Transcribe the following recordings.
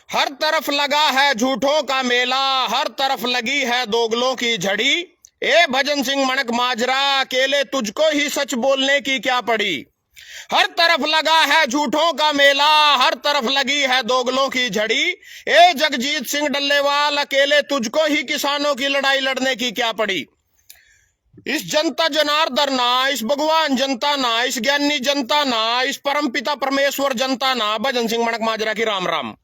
हर तरफ लगा है झूठों का मेला, हर तरफ लगी है दोगलों की झड़ी। ए भजन सिंह मणक माजरा, अकेले तुझको ही सच बोलने की क्या पड़ी। हर तरफ लगा है झूठों का मेला, हर तरफ लगी है दोगलों की झड़ी। ए जगजीत सिंह डल्लेवाल, अकेले तुझको ही किसानों की लड़ाई लड़ने की क्या पड़ी। इस जनता जनार्दन ना, इस भगवान जनता ना, इस ज्ञानी जनता ना, इस परमपिता परमेश्वर जनता ना, भजन सिंह मणक माजरा की राम राम।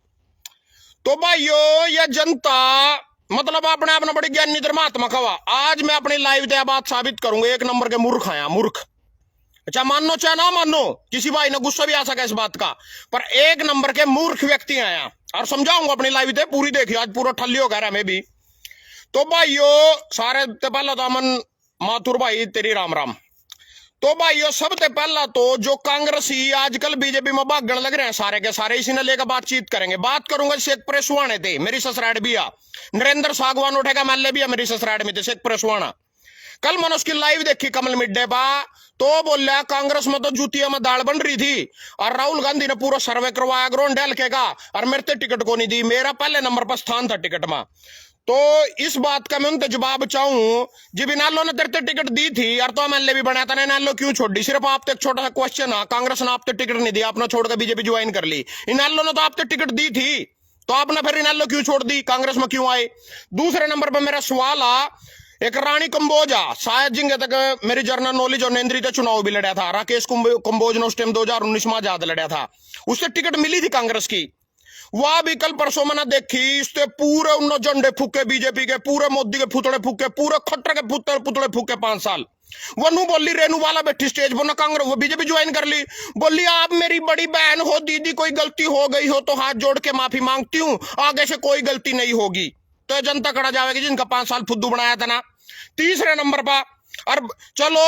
तो भाइयों यह जनता मतलब अपने आप में बड़ी ज्ञानी धर्मात्मा खवा। आज मैं अपनी लाइव दया बात साबित करूंगा, एक नंबर के मूर्ख आया मूर्ख। अच्छा मानो चाहे ना मानो, किसी भाई ने गुस्सा भी आ सका इस बात का, पर एक नंबर के मूर्ख व्यक्ति आया और समझाऊंगा अपनी लाइव दे पूरी देखियो, आज पूरा ठल्ली हो गया मैं भी। तो भाइयों सारे पहला तो अमन माथुर भाई तेरी राम राम। तो भाइयों सबसे पहला तो जो कांग्रेसी आजकल बीजेपी में भागने लग रहे हैं सारे के सारे, इसी ने लेकर बातचीत करेंगे। बात करूंगा शेख प्रेसवाणे थे, मेरी ससुराल भी आ, नरेंद्र सागवान उठेगा महल्ले भी मेरी ससुराल में थे शेख प्रेसवाणा। कल मैंने उसकी लाइव देखी कमल मिड्डे पा, तो बोलिया कांग्रेस में तो जूतिया में दाल बन रही थी और राहुल गांधी ने पूरा सर्वे करवाया ग्रोन डेल के का, और मेरे ते टिकट को नहीं दी, मेरा पहले नंबर पर स्थान था टिकट में। तो इस बात का मैं उनसे जवाब चाहूं, जब इनालो ने तेरे टिकट दी थी यार तो एमएलए भी बनाया था, इनालो क्यों छोड़ दी। सिर्फ आप एक छोटा सा क्वेश्चन है, कांग्रेस ने आप टिकट नहीं दिया, आपने छोड़कर बीजेपी ज्वाइन कर ली। इनालो ने तो आप टिकट दी थी, तो आपने फिर इनालो क्यों छोड़ दी, कांग्रेस में क्यों आए। दूसरे नंबर पर मेरा सवाल आ, एक रानी कंबोजा शायद जिंगे तक मेरी जर्नल नॉलेज और नेंद्री का चुनाव भी लड़ा था, राकेश कंबोज ने उस टाइम 2019 में आजाद लड़ा था, उससे टिकट मिली थी कांग्रेस की। वह भी कल परसों मैंने देखी, इससे पूरे उन झंडे फूके बीजेपी के, पूरे मोदी के पुतले फूके, पूरे खट्टर के पुतले फूके 5 साल। वो नू बोली रेनू वाला बैठी स्टेज पर ना, कांग्रेस वो बीजेपी ज्वाइन कर ली। बोली आप मेरी बड़ी बहन हो, दीदी कोई गलती हो गई हो तो हाथ जोड़ के माफी मांगती हूं, आगे से कोई गलती नहीं होगी। तो जनता खड़ा जाएगी जिनका 5 साल फुद्दू बनाया था ना। तीसरे नंबर पर और चलो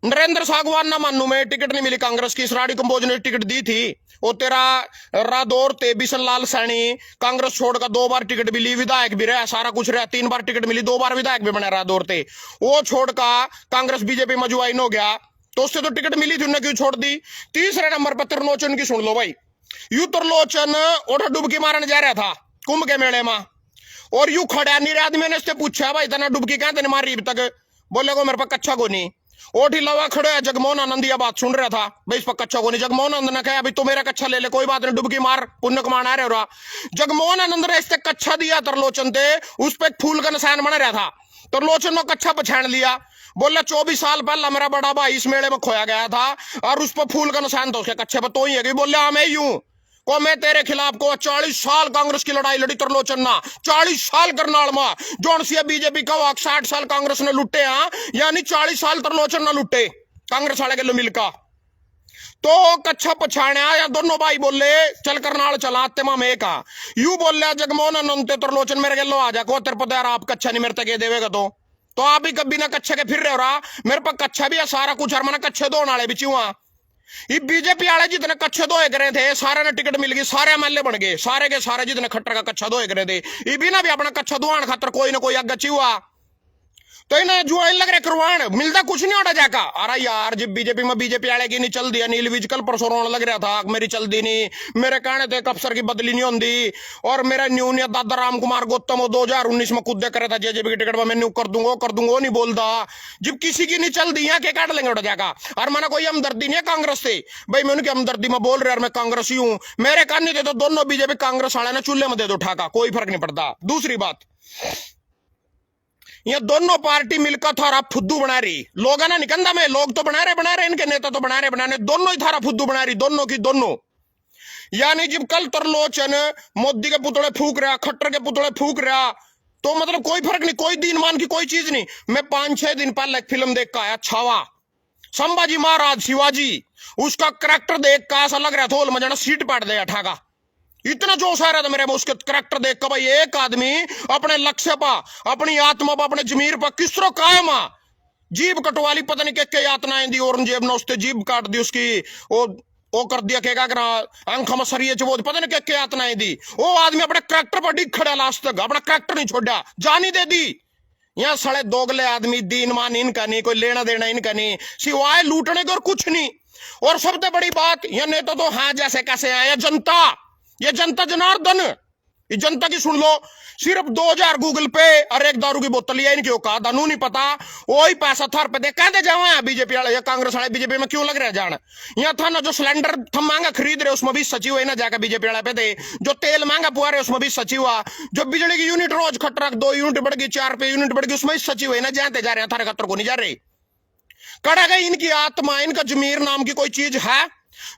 नरेंद्र सागवान ना मानू मैं, टिकट नहीं मिली कांग्रेस की, इस रानी कंबोज ने टिकट दी थी। वो तेरा रादौर ते बिशन लाल सैनी कांग्रेस छोड़कर 2 बार टिकट मिली, विधायक भी रहा, सारा कुछ रहा, 3 बार टिकट मिली, 2 बार विधायक भी बना रादौर ते। वो छोड़कर कांग्रेस बीजेपी में ज्वाइन हो गया, तो उससे तो टिकट मिली थी, उन्हें क्यों छोड़ दी। तीसरे नंबर पर त्रिलोचन की सुन लो भाई, यू त्रिलोचन ओढ़ा डुबकी मारने जा रहा था कुंभ के मेले में, और यू खड़ा नहीं रहा आदमी ने इससे पूछा भाई तना डुबकी क्या तेने मारी अब तक, बोले को मेरे पास कच्चा को नहीं। ओठी लवा खड़े जगमोहन आनंद यह बात सुन रहा था, भाई इस पर कच्चा को नहीं। जगमोहन आनंद ने कहा अभी तो मेरा कच्चा ले ले, कोई बात नहीं, डुबकी मार पुण्य कमाना आ रहा। जगमोहन आनंद ने इससे कच्चा दिया त्रिलोचन थे, उस पर एक फूल का निशान बना रहा था, त्रिलोचन ने कच्चा पछाड़ लिया, बोला 24 साल पहला मेरा बड़ा भाई इस मेले में खोया गया था और उस पर फूल का निशान था उसके कच्चे पर, तो ही है। बोले हाँ मैं यूं को मैं तेरे खिलाफ को 40 साल कांग्रेस की लड़ाई लड़ी त्रिलोचन ना, 40 साल करनाल में जोन सी बीजेपी का 60 साल कांग्रेस ने लुटे, हाँ यानी 40 साल त्रिलोचन ना लुटे कांग्रेस वाले के लो मिलका। तो कच्चा पछाने या दोनों भाई बोले चल करनाल चला तेमा में का, यू बोल रहा जगमोहन आनंद त्रिलोचन मेरे के लो आ जा को तेरे पता यार आप कच्चा नहीं मेरे तक देवेगा तो आप ही कभी ना कच्चे के फिर रहे हो रहा, मेरे पास कच्चा भी है सारा कुछ, और मैंने कच्चे दो नाले भी चुआ। ये बीजेपी वाले जितने कच्चे दोए करे थे सारे ने टिकट मिल गई, सारे एमएलए बन गए, सारे के सारे जितने खट्टर का कच्चा दोए करे थे, ये भी ना भी अपना कच्चा दुआन खातर कोई ना कोई अग्गा हुआ, तो इन्हें जुआइन लग रहे करवाण मिलता कुछ नहीं होता जाका। अरे यार जब बीजेपी में बीजेपी वाले की नहीं चल दिया, नील विज कल परसों रोने लग रहा था मेरी चल दी नहीं, मेरे कहने थे अफसर की बदली नहीं होती, और मेरा न्यूनिया दादा राम कुमार गौतम 2019 में खुद करे था जेजेपी की टिकट में मैं कर दूंगा नहीं बोलता, जब किसी की नहीं चल दी के काट लेंगे उठा जाका। और मैंने कोई हमदर्दी नहीं है कांग्रेस से भाई, मैं उनकी हमदर्दी में बोल रहा मैं कांग्रेसी हूं, मेरे कहने थे तो दोनों बीजेपी कांग्रेस वाले ने चूल्हे में दे दो ठाका, कोई फर्क नहीं पड़ता। दूसरी बात ये दोनों पार्टी मिलकर थारा फुद्दू बना रही, लोग है ना निकंदा में, लोग तो बना रहे इनके नेता तो बना रहे, दोनों ही थारा फुद्दू बना रही, दोनों की दोनों। यानी जब कल त्रिलोचन मोदी के पुतले फूक रहा, खट्टर के पुतले फूक रहा, तो मतलब कोई फर्क नहीं, कोई दीन मान की कोई चीज नहीं। मैं 5-6 दिन पहले एक फिल्म देख कर आया छावा, संभाजी महाराज शिवाजी, उसका करैक्टर देख का ऐसा लग रहा था मैं जाना सीट पाट दे ठाका, इतना जोश आ रहा था मेरे में उसके करैक्टर देख कर। भाई एक आदमी अपने लक्ष्य पर, अपनी आत्मा पर, अपने जमीर पर किस तरह कायम आ, जीभ कटवाली पता नहीं क्या यातनाएं दी, औरंगजेब ने उससे जीभ काट दी उसकी, वो कर दिया क्या अंक हम सरिये वो पता नहीं क्या यातनाएं दी। वो आदमी अपने करैक्टर पर डिग खड़ा लास्ट तक, अपना करैक्टर नहीं छोड़ा, जान ही दे दी। यहाँ सड़े दोगले आदमी, दीन मान इनका नहीं, कोई लेना देना इनका नहीं, सिवाय लूटने के और कुछ नहीं। और सबसे बड़ी बात, यह नेता तो हाँ जैसे कैसे आया जनता, ये जनता जनार्दन, ये जनता की सुन लो। सिर्फ 2000 गूगल पे और एक दारू की बोतल लिया इनकी औकात दानू नहीं पता। वही पैसा थार पे दे कहते जावा बीजेपी वाले या कांग्रेस वाले बीजेपी में क्यों लग रहे जान। यहाँ था ना जो सिलेंडर थम महंगा खरीद रहे उसमें भी सचिव है ना जाकर बीजेपी वाले पे दे। जो तेल महंगा पुआ रहे उसमें भी सचिव हुआ। जो बिजली की यूनिट रोज खट रख 2 यूनिट बढ़ गई 4 पे यूनिट बढ़ गई उसमें भी सचिव है ना जाते जा रहे हैं थारे खतर को नहीं जा रहे। कड़ा गई इनकी आत्मा, इनका जमीर नाम की कोई चीज है।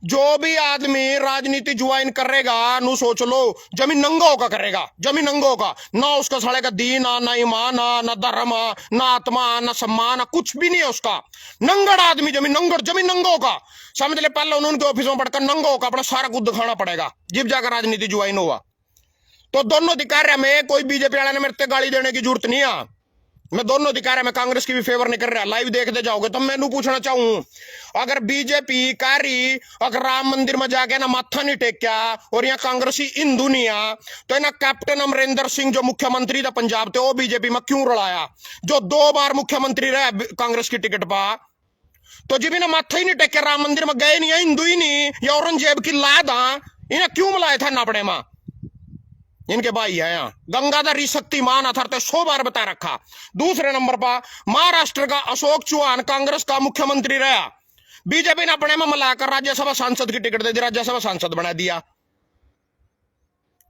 जो भी आदमी राजनीति ज्वाइन करेगा नु सोच लो जमीन नंगा होकर करेगा, जमीन नंगा होगा ना उसका साले का दीन ना ईमान ना धर्म ना आत्मा ना सम्मान, कुछ भी नहीं है उसका। नंगड़ आदमी जमीन नंगड़, जमीन नंगा होगा समझ ले। पहले उनके ऑफिस में पढ़कर नंगा होगा अपना सारा कुछ दिखाना पड़ेगा जब जाकर राजनीति ज्वाइन हुआ। तो दोनों अधिकार में कोई बीजेपी वाले ने मेरे से गाली देने की जरूरत नहीं है। मैं दोनों अधिकार है, मैं कांग्रेस की भी फेवर नहीं कर रहा। लाइव देखते जाओगे तो मैं पूछना चाहूं, अगर बीजेपी कारी अगर राम मंदिर में जाके ना माथा नहीं टेक्या और यहाँ कांग्रेसी हिंदू नहीं आ तो ना कैप्टन अमरिंदर सिंह जो मुख्यमंत्री था पंजाब थे वो बीजेपी में क्यों रलाया, जो 2 बार मुख्यमंत्री रहे कांग्रेस की टिकट पर। तो जब इन्हें माथा ही नहीं टेक्या राम मंदिर में गए नहीं, हिंदू ही नहीं या औरंगजेब की लाद इन्हें क्यों मिलाया था नापड़े में। इनके भाई है यहाँ गंगाधर शक्तिमान अथरते 100 बार बता रखा। दूसरे नंबर पर महाराष्ट्र का अशोक चौहान कांग्रेस का मुख्यमंत्री रहा, बीजेपी ने अपने में मिलाकर राज्यसभा सांसद की टिकट दे दी, राज्यसभा सांसद बना दिया।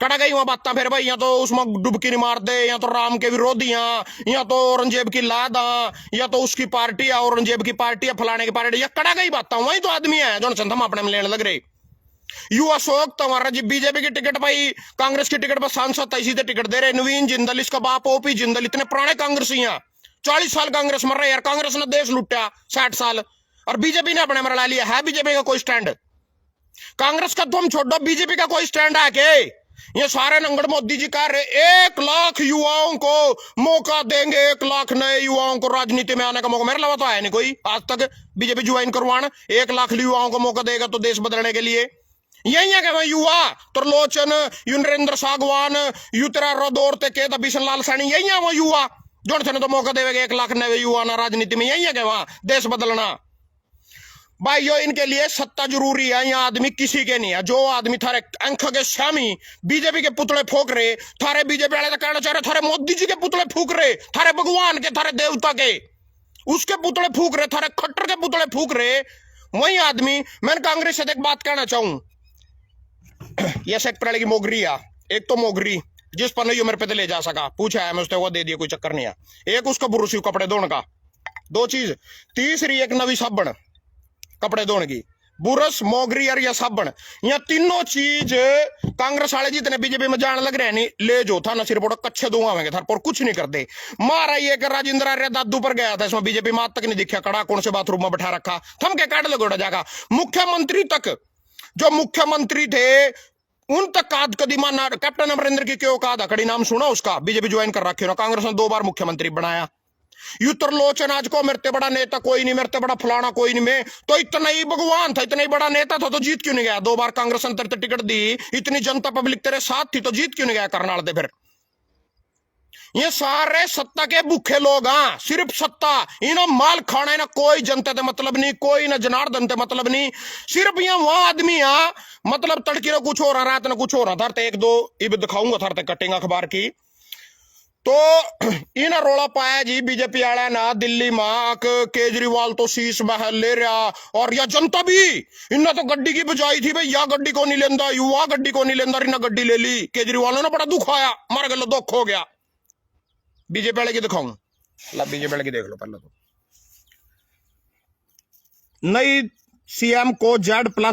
कड़ा गई वहां बात फिर भाई, यहाँ तो उसमें डुबकी नहीं मार दे, यहाँ तो राम के विरोधियां, यहाँ तो औरंगजेब की लादा, या तो उसकी पार्टी है औरंगजेब की पार्टी है फलाने की पार्टी, या कड़ा गई बात वही तो आदमी है जो हम अपने में लेने लग रहे। यू अशोक तुम्हारा जी बीजेपी की टिकट भाई कांग्रेस की टिकट पर सांसद इसी से टिकट दे रहे। नवीन जिंदल इसका बाप ओपी जिंदल इतने पुराने कांग्रेसी हैं, 40 साल कांग्रेस मर रहे यार। कांग्रेस ने देश लुटा 60 साल और बीजेपी ने अपने मरा लिया। है बीजेपी का कोई स्टैंड? कांग्रेस का तुम छोड़ो, बीजेपी का कोई स्टैंड है के? ये सारे नंगड़ मोदी जी कह रहे 1 लाख युवाओं को मौका देंगे, 1 लाख नए युवाओं को राजनीति में आने का मौका। मेरे अलावा तो आया नहीं कोई आज तक बीजेपी ज्वाइन करवाना। 1 लाख युवाओं को मौका देगा तो देश बदलने के लिए। यही है कि युवा त्रिलोचन युनरेंद्र सागवान युतरा रदौर के बिशन लाल सैनी, यही है वो युवा जो तो मौका देगा 1 लाख नए युवा ना राजनीति में। यही है कि वहां देश बदलना। भाइयों इनके लिए सत्ता जरूरी है, यहाँ आदमी किसी के नहीं है। जो आदमी थारे अंक के स्वामी बीजेपी के पुतले फूक रहे, थारे बीजेपी वाले कहना चाह रहे थारे मोदी जी के पुतले फूक रहे, थारे भगवान के थारे देवता के उसके पुतले फूक रहे, थारे खट्टर के पुतले फूक रहे, वही आदमी। मैंने कांग्रेस से एक बात कहना चाहूं, ये सेक्टर वाले की मोगरी है, एक तो मोगरी जिस पर नहीं मेरे पे तो ले जा सका, पूछा है मैं उसने वो दे दिया, कोई चक्कर नहीं है। एक उसका बुरुसी कपड़े धोने का, 2 चीज। तीसरी एक नवी साबन कपड़े धोने की, बुरस मोगरी और या साबन, यह तीनों चीज कांग्रेस वाले जितने बीजेपी में जाने लग रहे हैं नहीं ले जो था ना सिर्फ कच्चे दुआवेंगे थार पर कुछ नहीं करते। मारा ये कि राजेंद्र आर्य दादू पर गया था, इसमें बीजेपी मात तक नहीं दिखा, कड़ा कौन से बाथरूम में बैठा रखा, थम के काट लगोड़ा जाएगा। मुख्यमंत्री तक जो मुख्यमंत्री थे उन तक काद कदीमा ना कैप्टन अमरिंदर की क्यों काद अकड़ी नाम सुना उसका, बीजेपी ज्वाइन कर रखे हो ना। कांग्रेस ने 2 बार मुख्यमंत्री बनाया। यू त्रिलोचन आज को मेरे बड़ा नेता कोई नहीं, मेरे बड़ा फलाना कोई नहीं, मैं तो इतना ही भगवान था, इतना ही बड़ा नेता था तो जीत क्यों नहीं गया? 2 बार कांग्रेस ने तेरे टिकट दी, इतनी जनता पब्लिक तेरे साथ थी तो जीत क्यों नहीं गया करनाल दे? फिर ये सारे सत्ता के भूखे लोग हैं, सिर्फ सत्ता, इन्हें माल खाना है ना, कोई जनता से मतलब नहीं, कोई ना जनार्दन से मतलब नहीं। सिर्फ यहाँ वहां आदमी है मतलब तड़की ना कुछ हो रहा, रात ना कुछ हो रहा था। 1-2 इब दिखाऊंगा थारते कटिंग अखबार की। तो इन रोला पाया जी बीजेपी वाला ना दिल्ली में केजरीवाल तो शीश महल ले रहा और या जनता भी इन्हें तो गड्डी की बजाई थी भाई, या गड्डी को नहीं लेंदा, युवा गड्डी को नहीं लेंदा, इन्हें गड्डी ले ली। केजरीवाल ने बड़ा दुख आया, मर गए, दुख हो गया। बीजेपी वाले की दिखाऊं, बीजेपी वाले की देख लो पहले तो। नई सीएम को Z+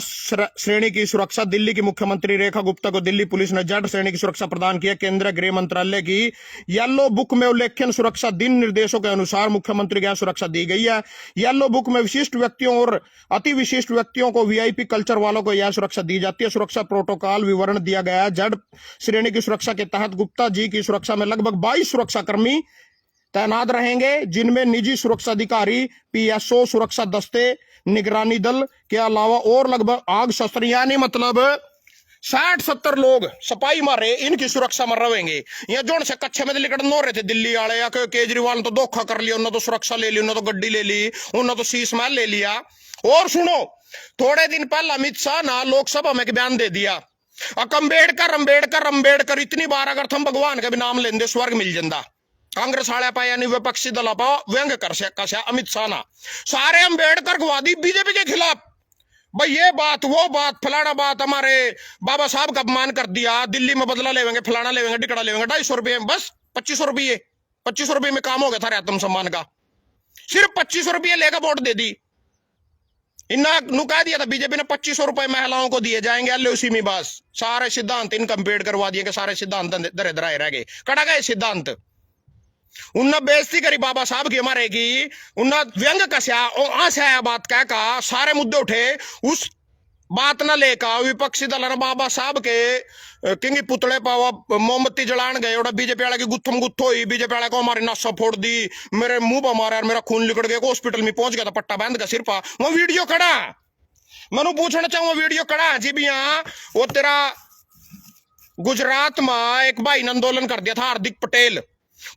श्रेणी की सुरक्षा, दिल्ली की मुख्यमंत्री रेखा गुप्ता को दिल्ली पुलिस ने Z श्रेणी की सुरक्षा प्रदान की है। केंद्रीय गृह मंत्रालय की येलो बुक में उल्लेखित सुरक्षा दिन निर्देशों के अनुसार मुख्यमंत्री को यह सुरक्षा दी गई है। येलो बुक में विशिष्ट व्यक्तियों और अति विशिष्ट व्यक्तियों को VIP कल्चर वालों को यह सुरक्षा दी जाती है। सुरक्षा प्रोटोकॉल विवरण दिया गया है। Z श्रेणी की सुरक्षा के तहत गुप्ता जी की सुरक्षा में लगभग 22 सुरक्षाकर्मी तैनात रहेंगे, जिनमें निजी सुरक्षा अधिकारी, PSO, सुरक्षा दस्ते, निगरानी दल के अलावा और लगभग आग शस्त्र, यानी मतलब 60-70 लोग सपाई मारे इनकी सुरक्षा में रहेंगे। ये जोन से कच्चे में लिकड़ नो रहे थे दिल्ली वाले, या केजरीवाल ने तो धोखा कर लिया, उन्होंने तो सुरक्षा ले ली, उन्होंने तो गड्डी ले ली, उन्होंने तो शीश महल ले लिया। और सुनो, थोड़े दिन पहले अमित शाह ना लोकसभा में बयान दे दिया अंबेडकर अंबेडकर अंबेडकर इतनी बार अगर थम भगवान का भी नाम लेंदे स्वर्ग मिल जाता। कांग्रेस वाले पाए यानी विपक्षी दल पाओ व्यंग कर सकता अमित शाह ना सारे अंबेडकरवादी बीजेपी के खिलाफ। भाई ये बात वो बात फलाना बात हमारे बाबा साहब का अपमान कर दिया, दिल्ली में बदला लेवेंगे, फलाना लेवेंगे, टिकड़ा लेवेंगे, 250 रुपये बस 2500 रुपये 2500 रुपये में काम हो गया था आत्मसम्मान का। सिर्फ 2500 रुपये लेकर वोट दे दी। इन्ना नु कह दिया था बीजेपी ने 2500 रुपए महिलाओं को दिए जाएंगे एलओसी में। बस सारे सिद्धांत इनका अंबेडकरवा दिए, सारे सिद्धांत दरे दराए रह गए, कटा गए सिद्धांत। उन्ना बेइज्जती करी बाबा साहब की हमारे की, उन्ना व्यंग कसया आया बात कह का सारे मुद्दे उठे, उस बात ना लेकर विपक्षी दल बाबा साहब के किंग पुतले पावा मोमबत्ती जलान गए। और बीजेपी वाले की गुत्थम गुत्थो हुई, बीजेपी वाले को हमारी नसा फोड़ दी, मेरे मुंह पर मारा, मेरा खून लिकड़ गया, हॉस्पिटल में पहुंच गया था, पट्टा बांध का सिर पा। वो वीडियो खड़ा मैं पूछना चाहूंगा, वीडियो खड़ा जी भी यहाँ वो तेरा गुजरात में एक भाई ने आंदोलन कर दिया था हार्दिक पटेल,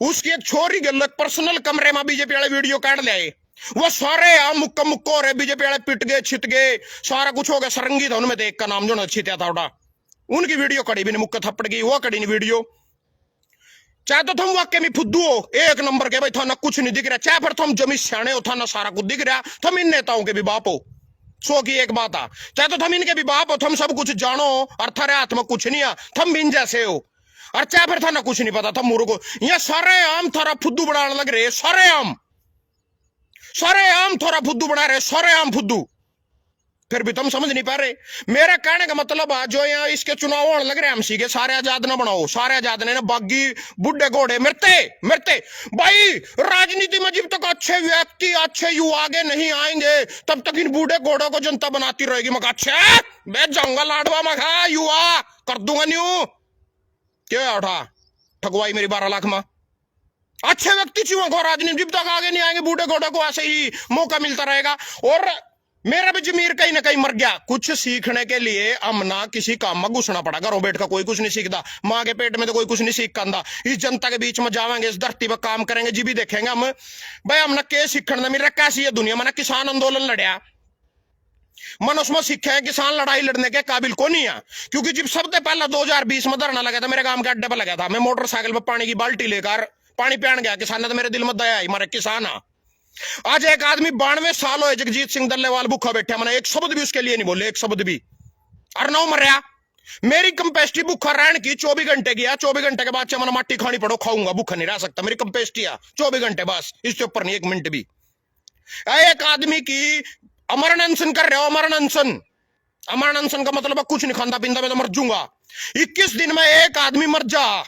उसकी एक छोरी गल पर्सनल कमरे में बीजेपी वाले वीडियो काट ले। वो सारे मुक्का मुक्को हो रहे, बीजेपी वाले पिट गए, छिट गए, सारा कुछ हो गया। सरंगी था उनमें देख का नाम जो छिटा था उड़ा, उनकी वीडियो कड़ी भी नहीं, मुक्का थप्पड़ गई वो कड़ी नहीं वीडियो। चाहे तो तुम वाक्य में फुद्दू हो एक नंबर के, भाई थाना कुछ नहीं दिख रहा, चाहे फिर तुम जमी सियाने हो, थाना सारा कुछ दिख रहा, तुम इन नेताओं के भी बाप हो, सो की एक बात आ, चाहे तो तुम इनके भी बाप हो, तुम सब कुछ जानो और थारे हाथ में कुछ नहीं आ, तुम भी इन जैसे हो, और चाहे फिर थाना कुछ नहीं पता, तुम मुर्गो ये सारे आम थारा फुद्दू बनाने लग रहे, सारे आम थोड़ा फुद्दू बना रहे, सारे आम फुद्दू, फिर भी तुम समझ नहीं पा रहे। मेरा कहने का मतलब है जो यहाँ इसके चुनाव होने लग रहे एमसी के, सारे आजाद ना बनाओ, सारे आजाद ने ना बागी बुढ़े घोड़े मरते भाई। राजनीति में जब तक अच्छे व्यक्ति अच्छे युवा आगे नहीं आएंगे तब तक इन बूढ़े घोड़ों को जनता बनाती रहेगी। मैं अच्छा मैं जाऊंगा लाडवा में खा युवा कर दूंगा न्यू क्या उठा ठगवाई मेरी 12 लाख में। अच्छे व्यक्ति चुनाव को राजनीति जब तक आगे नहीं आएंगे बूढ़े घोड़ों को ऐसे ही मौका मिलता रहेगा। और मेरा भी जमीर कहीं ना कहीं मर गया। कुछ सीखने के लिए हम ना किसी काम में घुसना पड़ा, घरों बैठ कर कोई कुछ नहीं सीखता, माँ के पेट में तो कोई कुछ नहीं सीख पाता। इस जनता के बीच में जाएंगे, इस धरती पर काम करेंगे जी भी देखेंगे हम भाई हम ना के सीखने मेरा कैसी है दुनिया। मैंने किसान आंदोलन लड़िया, मन उसमें सीखे है किसान लड़ाई लड़ने के काबिल को नहीं है, क्योंकि जब सबसे पहला 2020 में धरना लगा था मेरे गांव के अड्डे पर लगा था, मैं मोटरसाइकिल पर पानी की बाल्टी लेकर पानी पियान गया, किसान ने तो मेरे दिल में दया आई, मारे किसान आ। आज एक आदमी 92 साल हो जगजीत सिंह दल्लेवाल भूखा बैठा, मैंने एक शब्द भी उसके लिए नहीं बोले, एक शब्द भी, और नौ मरिया। मेरी कंपेस्टी भूखा रहने की 24 घंटे गया, 24 घंटे के बाद मैंने माटी खानी पड़ो खाऊंगा, भूखा नहीं रह सकता, मेरी कंपेस्टी है 24 घंटे बस, इसके ऊपर नहीं 1 मिनट भी। एक आदमी की अमरण अनशन कर रहे हो, अमरण अनशन का मतलब कुछ नहीं खाता पींदा मैं तो मर जाऊंगा। 21 दिन में एक आदमी मर जा,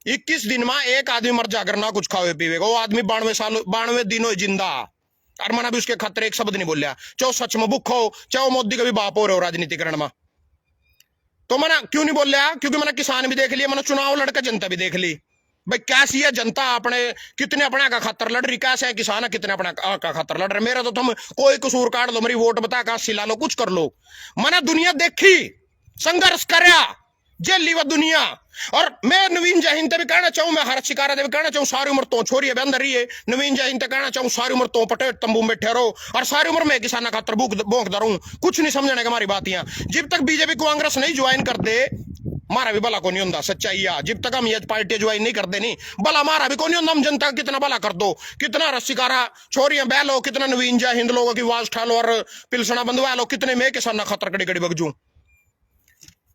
21 दिन में एक आदमी मर जा अगर ना कुछ खावे पीवे, वो आदमी 92 दिन हो जिंदा, और मैंने भी उसके खतरे एक शब्द नहीं बोलिया, चाहे सच में भूखो चाहे मोदी का भी बाप हो रहे हो राजनीतिकरण में। तो मैंने क्यों नहीं बोलिया, क्योंकि मैंने किसान भी देख लिया, मैंने चुनाव लड़कर जनता भी देख ली, भाई कैसी है जनता, अपने कितने अपने का खतर लड़ रही, कैसे है किसान है कितने अपने का खतर लड़ रहे। मेरा तो तुम कोई कसूर काट लो, मेरी वोट बता का सिला लो, कुछ कर लो। मैंने दुनिया देखी, संघर्ष करया, जेली व दुनिया। और मैं नवीन जयहिंद भी कहना चाहूं, मैं हर शिकारा भी कहना चाहूं, सारी उम्र तो छोरी है अंदर ही है, नवीन जयहिंद कहना चाहूं सारी उम्र तो पटे तंबू में ठहरो, और सारी उम्र में किसान खातर भोंकता रहूं, कुछ नहीं समझने का हमारी बात यहाँ। जब तक बीजेपी कांग्रेस नहीं ज्वाइन कर दे मारा भी भला को नहीं होता, सच्चाई है। जब तक हम ये पार्टी ज्वाइन नहीं करते नहीं भला मारा भी को नहीं होता। हम जनता का कितना भला कर दो, कितना रस्सिकारा छोरियां बह लो, कितना नवीन जयहिंद लोगों की आवाज उठा लो और पिलसना बंधवा लो, कितने में किसान खतर कड़ी कड़ी बगजू,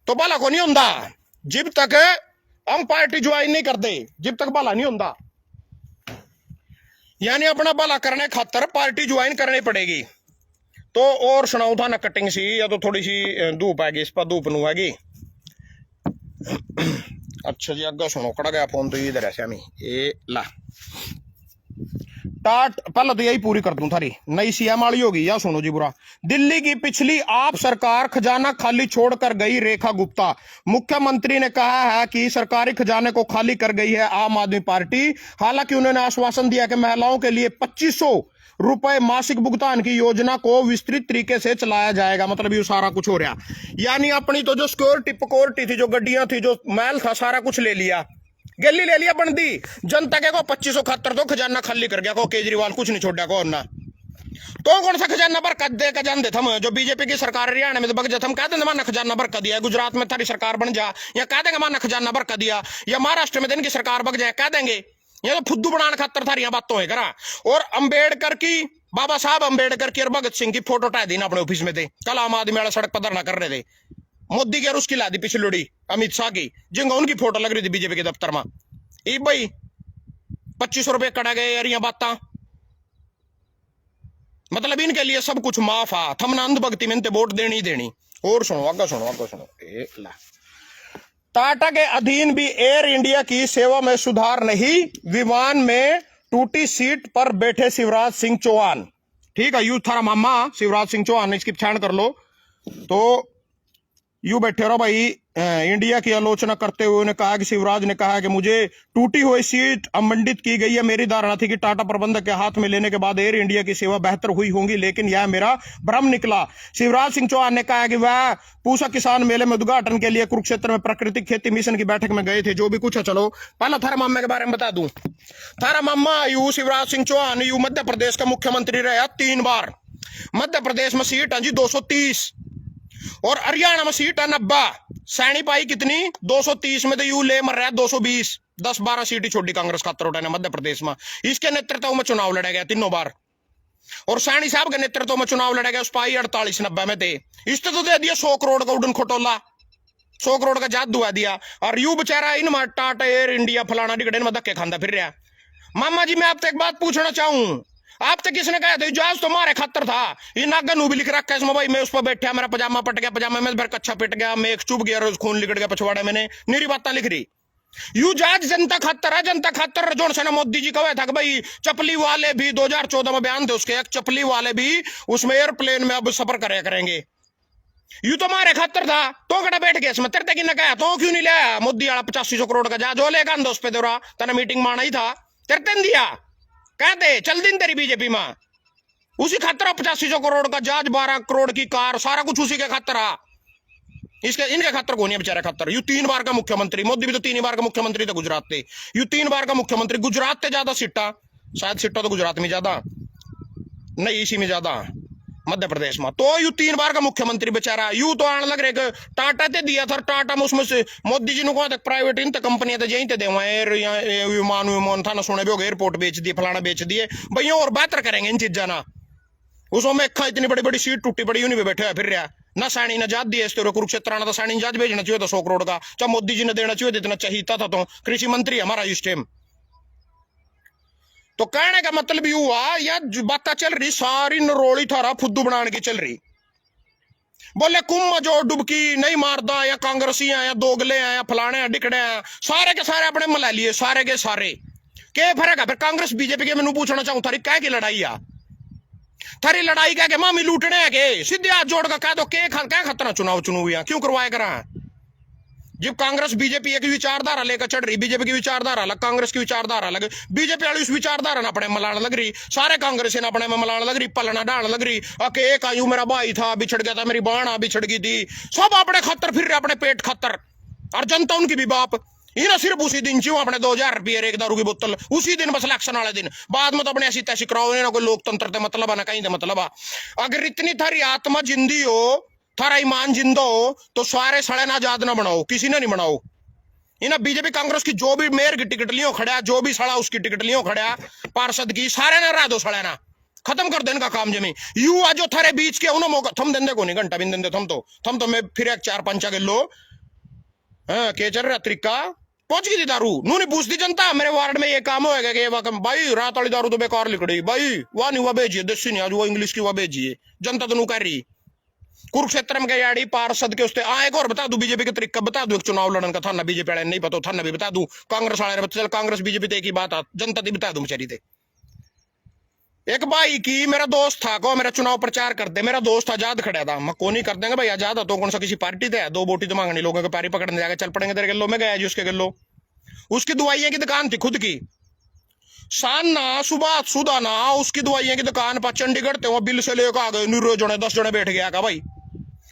तो भला को नहीं होता। जब तक हम पार्टी ज्वाइन नहीं करते जब तक भला नहीं होता, यानी अपना भला करने खातर पार्टी ज्वाइन करनी पड़ेगी। तो और सुनाऊ था ना कटिंग सी, या तो थोड़ी सी धूप आएगी, इस पर धूप नू आएगी। अच्छा जी अगर सुनो, कड़ा गया फोन तो इधर है श्यामी, ये ला टाट पहले तो यही पूरी कर दूं थारी नई सीएम वाली होगी। या सुनो जी बुरा, दिल्ली की पिछली आप सरकार खजाना खाली छोड़कर गई रेखा गुप्ता, मुख्यमंत्री ने कहा है कि सरकारी खजाने को खाली कर गई है आम आदमी पार्टी। हालांकि उन्होंने आश्वासन दिया कि महिलाओं के लिए 2500 रुपए मासिक भुगतान की योजना को विस्तृत तरीके से चलाया जाएगा। मतलब ये सारा कुछ हो रहा, यानी अपनी तो जो सिक्योरिटी थी, जो गड्डियां थी, जो महल था, सारा कुछ ले लिया, गली ले लिया बंदी। जनता के को 2500 खतर तो खजाना खाली कर गया, को केजरीवाल कुछ नहीं छोड़ा को ना। तो कौन सा खजाना भर कद दे का जान दे थम जो बीजेपी की सरकार हरियाणा में तो बग जा थम कह देंगे माना खजाना भर कर दिया, गुजरात में थारी सरकार बन जा या कह देंगे माना खजाना भर कर दिया, या महाराष्ट्र में दिन की सरकार बग जाए कह देंगे, ये तो फुद्दू बनाने खातर थारी बातों है करा। और अंबेडकर की, बाबा साहब अंबेडकर की और भगत सिंह की फोटो टाई दी ना अपने ऑफिस में थे, कल आम आदमी वाला सड़क पर धरना कर रहे थे, मोदी की और उसकी ला दी पिछलोड़ी अमित शाह की, जिनका उनकी फोटो लग रही थी बीजेपी के दफ्तर में। ई भाई 2500 रुपए कटा गए यार, ये बात मतलब इनके लिए सब कुछ माफ आ, थमना अंध भक्ति में वोट देनी ही देनी। और सुनो आगे सुनो आगे सुनो, टाटा के अधीन भी एयर इंडिया की सेवा में सुधार नहीं, विमान में टूटी सीट पर बैठे शिवराज सिंह चौहान। ठीक है, यू थारा मामा शिवराज सिंह चौहान, इसकी पहचान कर लो। तो यू बैठे रहो भाई। इंडिया की आलोचना करते हुए उन्होंने कहा कि शिवराज ने कहा कि मुझे टूटी हुई सीट अवमंडित की गई है। मेरी धारणा थी कि टाटा प्रबंधक के हाथ में लेने के बाद एयर इंडिया की सेवा बेहतर हुई होगी, लेकिन यह मेरा भ्रम निकला। शिवराज सिंह चौहान ने कहा कि वह पूसा किसान मेले में उद्घाटन के लिए कुरुक्षेत्र में प्राकृतिक खेती मिशन की बैठक में गए थे। जो भी कुछ है चलो पहला थारा मामा के बारे में बता दूं। थारा मामा यू शिवराज सिंह चौहान यू मध्य प्रदेश का मुख्यमंत्री रहा 3 बार। मध्य प्रदेश में सीट है जी 230 और हरियाणा में सीट है 90। सैनी पाई कितनी 230 में, तो यू ले मर रहा है 220। 10-12 सीट ही छोड़ी कांग्रेस खातर उठाने मध्य प्रदेश में। इसके नेतृत्व में चुनाव लड़ा गया 3 बार और सैनी साहब के नेतृत्व में चुनाव लड़ा गया। उस पाई 48-90 में थे। इसने तो दे दिया 100 करोड़ का उड़न खटोला, 100 करोड़ का जादू दुआ दिया। और यू बेचारा इन टाटा एयर इंडिया फलाना डिगड़े में धक्के खांदा फिर रहा। मामा जी मैं आपसे एक बात पूछना चाहूं, आप तक किसने कहा था जहाज तुम्हारे खतर था? ये नागन भी लिख रखा है इसमें भाई, मैं उस पर बैठा, मेरा पजामा पट गया, पजामा में कच्छा पिट गया, मैं एक चुभ गया, रोज खून लिकड़ गया पछवाड़े मैंने, मेरी बात लिख रही। यू जहाज जनता खातर है, जनता खातर। जो से ना मोदी जी कहा था कि भाई चपली वाले भी 2014 में बयान थे उसके, एक चपली वाले भी उसमें एयरप्लेन में अब सफर करे करेंगे। यू तो हमारे खातर था, तो कड़ा बैठ गया इसमें। तेरे कि कहा तो क्यों नहीं लाया मोदी वाला 8500 करोड़ का जहाज? जो लेगा उस पे दौरा तना मीटिंग माना ही था, तेरे दिया कहते चल दिन तेरी बीजेपी में उसी खातर 8500 करोड़ का जहाज, 12 करोड़ की कार, सारा कुछ उसी के खातर आ। इसके इनके खातर कौन है बेचारे खातर? यू 3 बार का मुख्यमंत्री, मोदी भी तो 3 बार का मुख्यमंत्री थे गुजरात से। यू 3 बार का मुख्यमंत्री, गुजरात से ज्यादा सीटा, शायद सीटा तो गुजरात में ज्यादा नहीं, इसी में ज्यादा मध्य प्रदेश में। तो यू 3 बार का मुख्यमंत्री बेचारा। यू तो आने लग रहे टाटा ते दिया था, टाटा में उसमें से मोदी जी ने कहा था प्राइवेट इन कंपनियां तो यहीं दे विमान विमान था ना, सुने भी हो एयरपोर्ट बेच दिए, फलाना बेच दिए भैया, और बेहतर करेंगे इन चीजा ना। उसमें इतनी बड़ी बड़ी सीट टूटी पड़ी उन्हीं पे बैठे हुए फिर रहा ना। सैनी ने जहाज दिया इस तरह कुरुक्षेत्र आना, तो सैनी ने जहाज भेजना चाहिए था 100 करोड़ का, चाहे मोदी जी ने देना चाहिए, इतना चाहिए था। तो कृषि मंत्री हमारा इस टाइम। तो कहने का मतलब ये हुआ, या बात चल रही सारी नरोड़ी थारा फुद्दू बनाने की चल रही। बोले कुंभ जो डुबकी नहीं मारदा, या कांग्रेसी हैं, या दोगले हैं, या फलाने हैं, डिकड़े हैं, सारे के सारे अपने मला लिए, सारे के सारे। क्या फर्क है फिर कांग्रेस बीजेपी के? मैंने पूछना चाहूं थारी क्या की लड़ाई है? थारी लड़ाई क्या के मामी लूटने है के? सीधे हाथ जोड़ कर कह दो क्या खतरा चुनाव चुनू क्यों करवाए करा? जब कांग्रेस बीजेपी एक विचारधारा लेकर चढ़ रही, बीजेपी की विचारधारा अलग, कांग्रेस की विचारधारा अलग, बीजेपी वाली उस विचारधारा अपने मलाने लग रही, सारे कांग्रेस ने अपने में मलाने लग रही, पलना डालने लग रही। अके एक आयु मेरा भाई था बिछड़ गया था, मेरी बाणा बिछड़ गई थी, सब अपने खतर फिर अपने पेट खतर, और जनता उनकी भी बाप। ये सिर्फ उसी दिन चाहिए अपने 2000 रुपये एक दारू की बोतल, उसी दिन बस इलेक्शन वाले दिन, बाद में तो अपने ऐसी तैसी कराओ ना, कोई लोकतंत्र से मतलब है ना कहीं से मतलब है। अगर इतनी थारी आत्मा जिंदी हो, थारा ईमान जिंदा हो, तो सारे सड़े ना जाद ना बनाओ, किसी ने नहीं बनाओ। इन बीजेपी कांग्रेस की जो भी मेयर की टिकट लियो खड़ा, जो भी सड़ा उसकी टिकट लियो खड़ा, पार्षद की, सारे ना रह दो सड़े ना, खत्म कर देने का काम जमी। यू आ जो थारे बीच के उन्होंने मौका थम देंदे को नहीं, घंटा भी देंदे थम तो मैं फिर एक 4-5 के लो के चल रहा तरीका पहुंच गई थी दारू नू नहीं पूछती जनता। मेरे वार्ड में ये काम होएगा कि भाई रात वाली दारू तो बेकार लिखड़ी, भाई वह नहीं हुआ भेजिए, देसी नहीं आज वो इंग्लिश की हुआ भेजिए, जनता तो नू कह रही। कुरुक्षेत्र में गई पार्षद के उसते एक और बता दू बीजेपी के तरीका बता दू, एक चुनाव लड़न का था बीजेपी वाले नहीं पता था भी बता दू, कांग्रेस वाले चल कांग्रेस बीजेपी तो एक ही बात जनता दी बता दू बेचारी थे। एक भाई की मेरा दोस्त था को मेरा चुनाव प्रचार कर दे, मेरा दोस्त आजाद खड़ा था, मैं को नहीं कर देंगे भाई आजाद तो कौन सा किसी पार्टी थे, 2 वोटी तो मांगनी, लोगों के पैरी पकड़ने जाकर चल पड़ेंगे तेरे गल्लो में गया जी उसके गल्लो। उसकी दवाइयां की दुकान थी खुद की, शान ना सुबह सुधा ना उसकी दवाइयां की दुकान पर चंडीगढ़ थे, वहां बिल से लेकर आ गए, 9 जने 10 जने बैठ गया का भाई,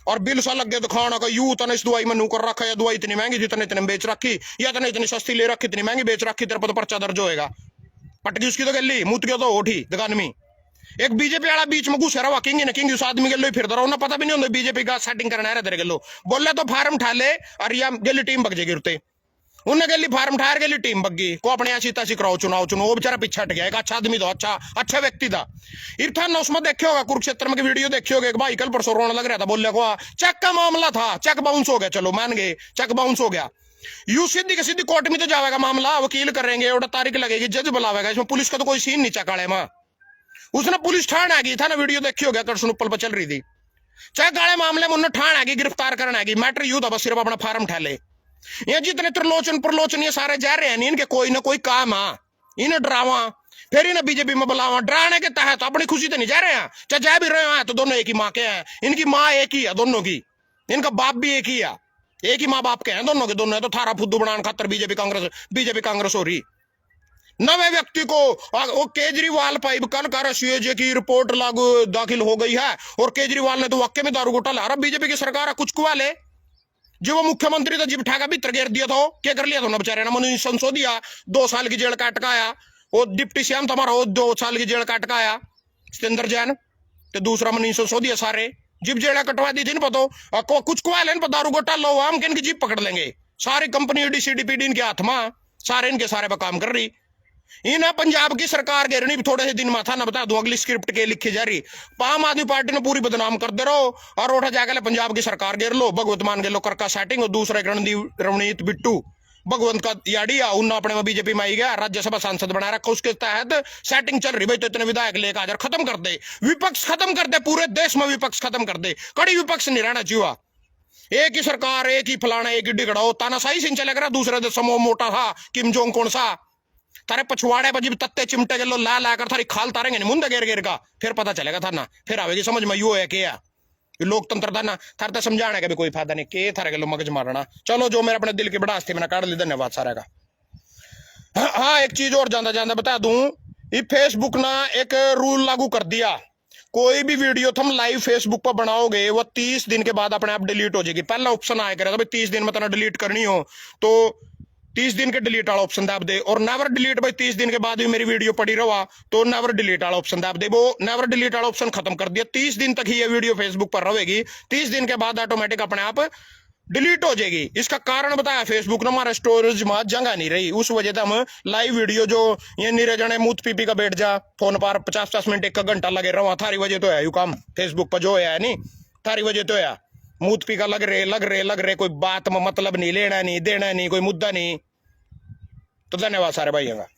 और बिल सा लग गया दिखाना का यू तने इस दवाई में नू कर रखा है, दवाई इतनी महंगी थी तने इतने बेच रखी, या तने इतनी सस्ती ले रखी इतनी महंगी बेच रखी, तेरे पर तो पर्चा दर्ज होएगा। पटकी उसकी तो गली मुत गया तो उठी दुकान में। एक बीजेपी वाला बीच में घुसे रहा किंग ने किंग उस आदमी के लो फिर रहा ना पता भी नहीं होता बीजेपी का सेटिंग करना है तेरे के लो बोले तो फार्म ठाले और या गेली टीम बग जाएगी उठते उन्हें गेली फार्म ठार गेली टीम बग्गी को अपने यहाँ सीता कराओ चुनाव वो बेचारा पीछे हट गया एक अच्छा आदमी था अच्छा व्यक्ति था इरफान ने उसमें देखे होगा कुरुक्षेत्र में वीडियो देखे होगा एक भाई कल परसों रोना लग रहा था बोले को चेक का मामला था चेक बाउंस हो गया चलो मान गए चेक बाउंस हो गया यू सीधी के सीधी कोर्ट में तो जाएगा मामला वकील करेंगे और तारीख लगेगी जज बुलावेगा इसमें पुलिस का तो कोई सीन नहीं चकाड़े मां उसने पुलिस ठाण आ गई था ना वीडियो देखी हो गया करसन ऊपर पर चल रही थी चाहे काले मामले में उन्हें ठाण आ गई गिरफ्तार करना आ गई मैटर यू था बस सिर्फ अपना फार्म ठाले ये जितने त्रिलोचन प्रलोचन ये सारे जा रहे हैं इनके कोई ना कोई काम आ इन्हें डरावा फिर इन्हें बीजेपी में बुलावा डराने के तहत अपनी खुशी तो नहीं जा रहे हैं चाहे जा भी रहे हैं तो दोनों एक ही माँ के हैं इनकी माँ एक ही है दोनों की इनका बाप भी एक ही है एक ही माँ बाप के हैं दोनों के दोनों है तो थारा फुद्दू बनाने खातर बीजेपी कांग्रेस हो रही नवे व्यक्ति को वो केजरीवाल पाइप कल कर सीएजे की रिपोर्ट लागू दाखिल हो गई है और केजरीवाल ने तो वाक्य में दारू घोटाला अरे बीजेपी की सरकार कुछ कुआ ले जो वो मुख्यमंत्री था जिप ठाका भीतर घेर दिया था क्या कर लिया था ना बेचारे ना मनीष संसोदिया 2 साल की जेल का अटकाया वो डिप्टी सीएम तुम्हारा 2 साल की जेल का अटकाया सतेंद्र जैन तो दूसरा मनीष संसोदिया सारे जिप जेल कटवा दी थी ना पतो कुछ कुआ ले दारू घोटाला हुआ हम इनकी जीप पकड़ लेंगे सारी कंपनी डीसीडीपीडी इनके हाथ में सारे इनके सारे पर काम कर रही इन पंजाब की सरकार घेरनी थोड़े से दिन में था ना बता दूं अगली स्क्रिप्ट के लिखी जा रही आम आदमी पार्टी ने पूरी बदनाम कर दे रहो और उठा जाकर पंजाब की सरकार घेर लो भगवत मान के लो कर का सेटिंग और दूसरा रणनीत बिट्टू भगवंत का याडिया उन अपने में बीजेपी में आई गया राज्यसभा सांसद बना रखा उसके तहत सेटिंग चल रही भाई तो इतने विधायक लेकर हाजिर खत्म कर दे विपक्ष खत्म कर दे पूरे देश में विपक्ष खत्म कर दे कड़ी विपक्ष नहीं रहना चाहिए एक ही सरकार एक ही फलाना एक ही डिगड़ाओ तानाशाही सिंह चलेगा रहा दूसरे देश समूह मोटा था किम जोंग कौन सा तारे पछवाड़े पर जब तत्ते चिमटे के लो ला कर थारी खाल तारेंगे नहीं मुंडे गेर का फिर पता चलेगा था ना फिर आवेगी समझ में यू है क्या लोकतंत्र था ना थार तो समझाने का भी कोई फायदा नहीं के थारे के लो मगज मारना चलो जो मेरे अपने दिल की बढ़ास थी मैंने काट ली धन्यवाद सारे का हाँ एक चीज और जानता जानता बता दूं ये फेसबुक ना एक रूल लागू कर दिया कोई भी वीडियो तुम लाइव फेसबुक पर बनाओगे वो 30 दिन के बाद अपने आप डिलीट हो जाएगी पहला ऑप्शन आया करेगा भाई 30 दिन में तना डिलीट करनी हो तो 30 दिन के डिलीट वाला ऑप्शन दाब दे और नेवर डिलीट भाई 30 दिन के बाद भी मेरी वीडियो पड़ी रहा तो नेवर डिलीट वाला ऑप्शन दाब दे वो नेवर डिलीट वाला ऑप्शन खत्म कर दिया 30 दिन तक ही ये वीडियो फेसबुक पर रहेगी 30 दिन के बाद ऑटोमेटिक अपने आप डिलीट हो जाएगी इसका कारण बताया फेसबुक ने हमारा स्टोरेज में जगह नहीं रही उस वजह से हम लाइव वीडियो जो ये नीरे जने मुंह पीपी का बैठ जा फोन पर 50-50 मिनट 1 घंटा लगे रहा थारी वजह तो है यू काम फेसबुक पर जो है नहीं थारी वजह तो है मुंह पी का लग रहे कोई बात में मतलब नहीं लेना नहीं देना नहीं कोई मुद्दा नहीं तो धन्यवाद सारे भाइयों का